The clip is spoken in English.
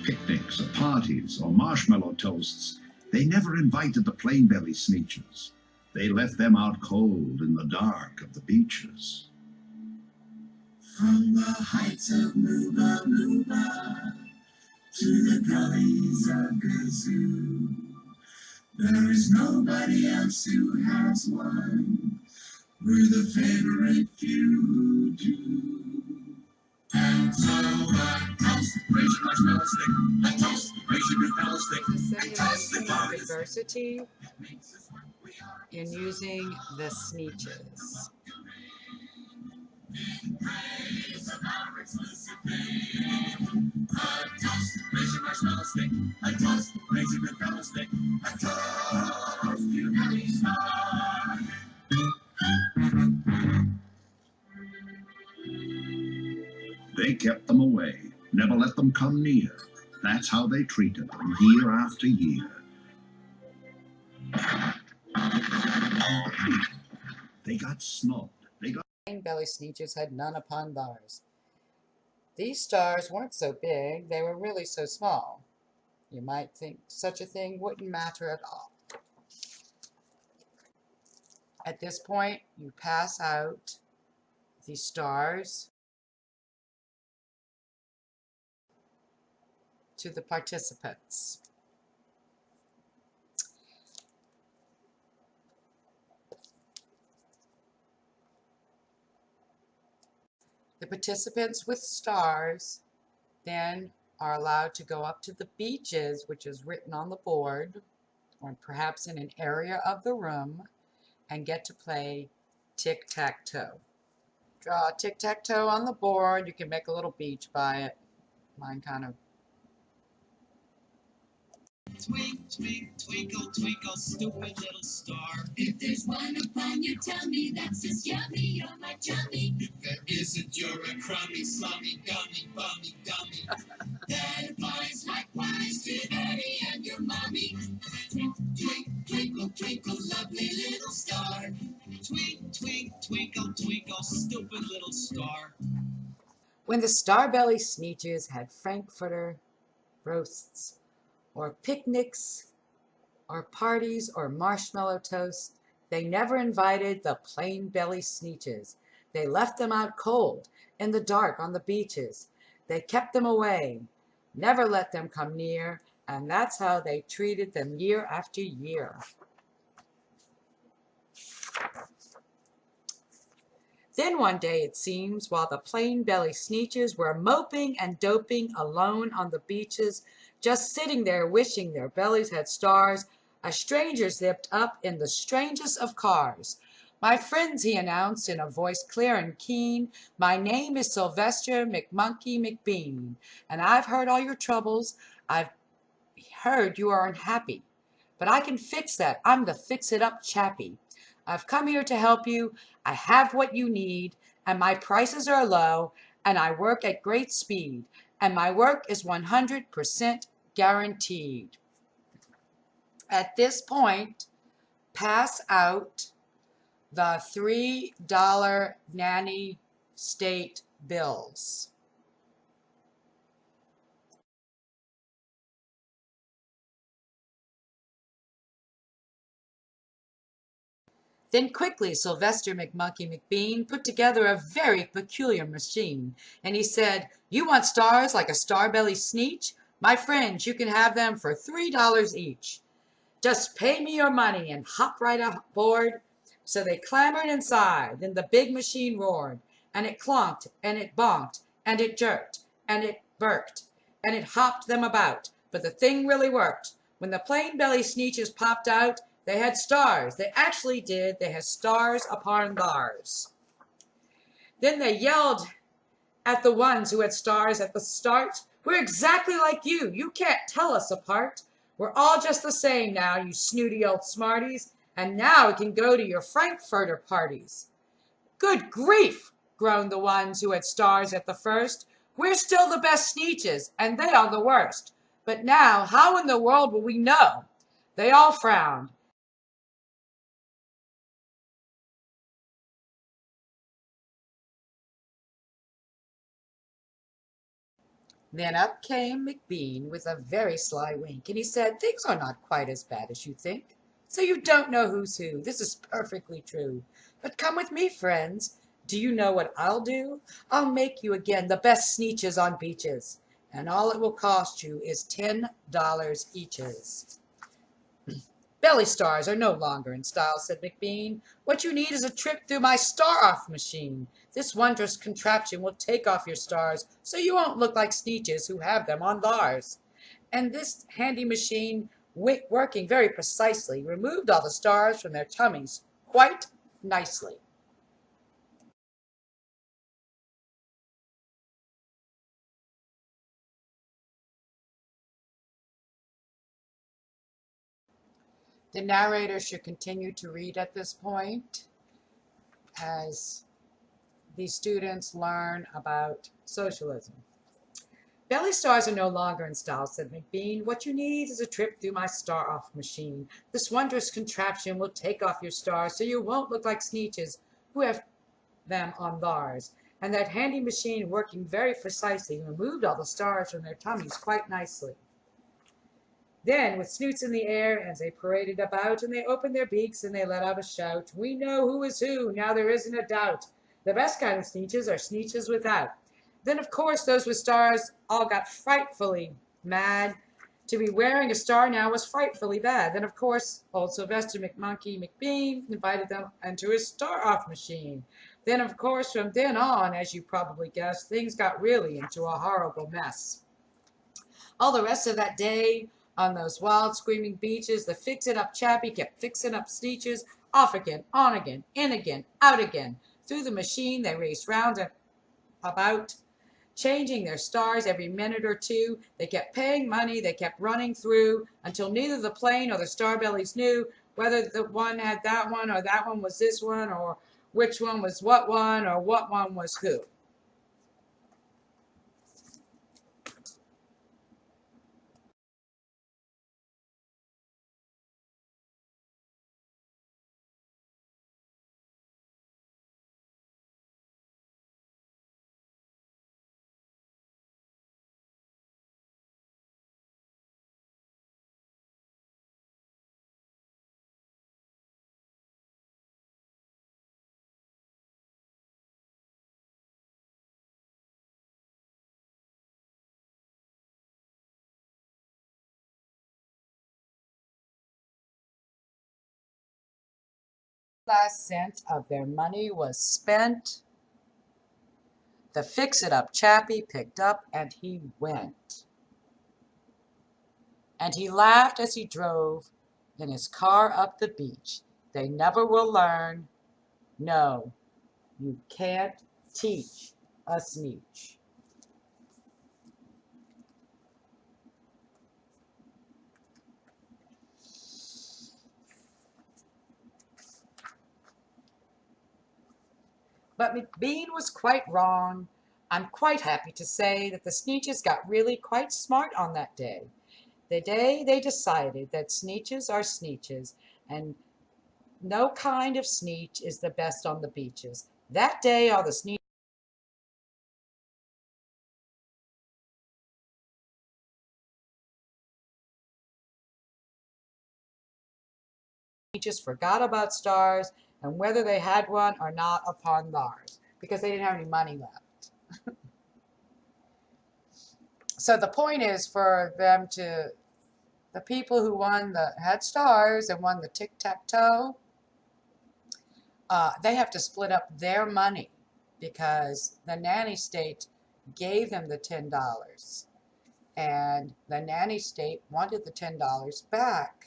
Picnics or parties or marshmallow toasts, they never invited the plain-belly Sneetches. They left them out cold in the dark of the beaches. From the heights of Mooba Mooba to the gullies of Gazoo, there is nobody else who has one. We're the favorite few who do. And so I toast, raise your marshmallow stick. I toast, raise your marshmallow stick. I toast the party. Diversity in using the SNEETCHES. They kept them away, never let them come near. That's how they treated them year after year. They got snubbed. Plain-belly Sneetches had none upon bars. These stars weren't so big, they were really so small. You might think such a thing wouldn't matter at all. At this point, you pass out the stars to the participants. The participants with stars then are allowed to go up to the beaches, which is written on the board, or perhaps in an area of the room, and get to play tic-tac-toe. Draw tic-tac-toe on the board. You can make a little beach by it. Mine kind of. Twinkle, twinkle, stupid little star. If there's one upon your tummy, that's just yummy, you're my chummy. If there isn't, you're a crummy, slummy, gummy, bummy, dummy. That applies likewise to Daddy and your mommy. Twinkle, twinkle, lovely little star. Twinkle, twinkle, stupid little star. When the Starbelly Sneetches had Frankfurter roasts, or picnics, or parties, or marshmallow toast, they never invited the plain-belly Sneetches. They left them out cold, in the dark on the beaches. They kept them away, never let them come near, and that's how they treated them year after year. Then one day, it seems, while the plain-belly Sneetches were moping and doping alone on the beaches, just sitting there wishing their bellies had stars, a stranger zipped up in the strangest of cars. "My friends," he announced in a voice clear and keen, "my name is Sylvester McMonkey McBean, and I've heard all your troubles. I've heard you are unhappy. But I can fix that. I'm the fix-it-up chappie. I've come here to help you. I have what you need, and my prices are low, and I work at great speed, and my work is 100% guaranteed." At this point, pass out the $3 nanny state bills. Then quickly Sylvester McMonkey McBean put together a very peculiar machine, and he said, "You want stars like a Starbelly Sneetch? My friends, you can have them for $3 each. Just pay me your money and hop right aboard." So they clambered inside. Then the big machine roared, and it clonked, and it bonked, and it jerked, and it burked, and it hopped them about. But the thing really worked. When the plain-belly Sneetches popped out, they had stars. They actually did. They had stars upon bars. Then they yelled at the ones who had stars at the start, "We're exactly like you. You can't tell us apart. We're all just the same now, you snooty old smarties. And now we can go to your Frankfurter parties." "Good grief," groaned the ones who had stars at the first. "We're still the best Sneetches, and they are the worst. But now, how in the world will we know?" They all frowned. Then up came McBean with a very sly wink, and he said, "Things are not quite as bad as you think. So you don't know who's who. This is perfectly true. But come with me, friends. Do you know what I'll do? I'll make you again the best Sneetches on beaches. And all it will cost you is $10 eaches." "Belly stars are no longer in style," said McBean. "What you need is a trip through my star-off machine. This wondrous contraption will take off your stars so you won't look like Sneetches who have them on theirs." And this handy machine, working very precisely, removed all the stars from their tummies quite nicely. The narrator should continue to read at this point as the students learn about socialism. "Belly stars are no longer in style," said McBean. "What you need is a trip through my star-off machine. This wondrous contraption will take off your stars so you won't look like Sneetches who have them on theirs." And that handy machine, working very precisely, removed all the stars from their tummies quite nicely. Then, with snoots in the air, as they paraded about, and they opened their beaks, and they let out a shout, "We know who is who, now there isn't a doubt. The best kind of Sneetches are Sneetches without." Then, of course, those with stars all got frightfully mad. To be wearing a star now was frightfully bad. Then, of course, old Sylvester McMonkey McBean invited them into his star-off machine. Then, of course, from then on, as you probably guessed, things got really into a horrible mess. All the rest of that day, on those wild, screaming beaches, the fix-it-up chappie kept fixing up Sneetches, off again, on again, in again, out again. Through the machine they raced round and about, changing their stars every minute or two. They kept paying money, they kept running through, until neither the plane or the starbellies knew whether the one had that one, or that one was this one, or which one was what one, or what one was who. Last cent of their money was spent. The fix-it-up chappie picked up and he went. And he laughed as he drove in his car up the beach. They never will learn. No, you can't teach a Sneetch. But McBean was quite wrong. I'm quite happy to say that the Sneetches got really quite smart on that day. The day they decided that Sneetches are Sneetches, and no kind of Sneetch is the best on the beaches. That day all the Sneetches forgot about stars and whether they had one or not upon theirs, because they didn't have any money left. So the point is for them to, the people who had stars and won the tic-tac-toe, they have to split up their money because the nanny state gave them the $10 and the nanny state wanted the $10 back.